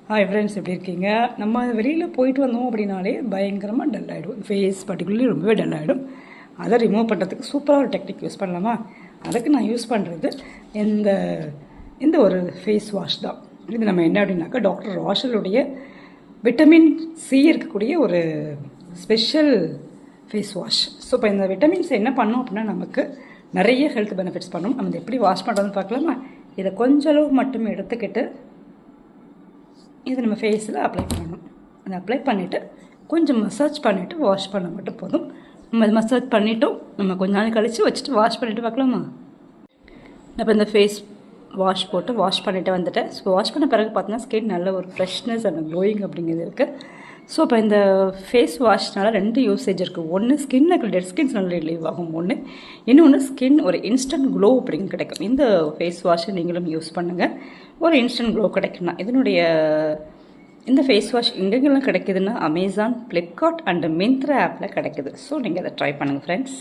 Hi friends, எப்படி இருக்கீங்க? நம்ம வெளியில் போயிட்டு வந்தோம் அப்படின்னாலே பயங்கரமாக டல் ஆகிடும். ஃபேஸ் பர்டிகுலர்லி ரொம்பவே டல் ஆகிடும். அதை ரிமூவ் பண்ணுறதுக்கு சூப்பராக ஒரு டெக்னிக் யூஸ் பண்ணலாமா? அதுக்கு நான் யூஸ் பண்ணுறது இந்த ஒரு ஃபேஸ் வாஷ் தான். இது நம்ம என்ன அப்படின்னாக்கா டாக்டர் ராஷலுடைய விட்டமின் சி இருக்கக்கூடிய ஒரு ஸ்பெஷல் ஃபேஸ் வாஷ். ஸோ இப்போ இந்த விட்டமின்ஸ் என்ன பண்ணோம் அப்படின்னா நமக்கு நிறைய ஹெல்த் பெனிஃபிட்ஸ் பண்ணணும். நம்ம இதை எப்படி வாஷ் பண்ணுறதுன்னு பார்க்கலாமா? இதை கொஞ்சம் அளவு மட்டும் எடுத்துக்கிட்டு இது நம்ம ஃபேஸில் அப்ளை பண்ணணும். அதை அப்ளை பண்ணிவிட்டு கொஞ்சம் மசாஜ் பண்ணிவிட்டு வாஷ் பண்ண மட்டும் போதும். நம்ம அது மசாஜ் பண்ணிவிட்டோம், நம்ம கொஞ்ச நாள் கழித்து வச்சுட்டு வாஷ் பண்ணிவிட்டு பார்க்கலாமா? இப்போ இந்த ஃபேஸ் வாஷ் போட்டு வாஷ் பண்ணிவிட்டு வந்துட்டேன். ஸோ வாஷ் பண்ண பிறகு பார்த்தீங்கன்னா ஸ்கின் நல்ல ஒரு ஃப்ரெஷ்னஸ் அண்ட் க்ளோயிங் அப்படிங்கிறது இருக்குது. ஸோ இப்போ இந்த ஃபேஸ் வாஷ்னால் 2 யூசேஜ் இருக்குது. ஒன்று ஸ்கின்னுக்கு டெட் ஸ்கின்ஸ் நல்ல ரிலீவ் ஆகும், இன்னொன்று ஸ்கின் ஒரு இன்ஸ்டன்ட் க்ளோ அப்படின்னு கிடைக்கும். இந்த ஃபேஸ் வாஷை நீங்களும் யூஸ் பண்ணுங்கள், ஒரு இன்ஸ்டன்ட் க்ளோ கிடைக்கும்னா. இந்த ஃபேஸ் வாஷ் எங்கெங்கெல்லாம் கிடைக்குதுன்னா அமேசான், ஃப்ளிப்கார்ட் அண்ட் மிந்த்ரா ஆப்பில் கிடைக்குது. ஸோ நீங்கள் அதை ட்ரை பண்ணுங்கள் ஃப்ரெண்ட்ஸ்.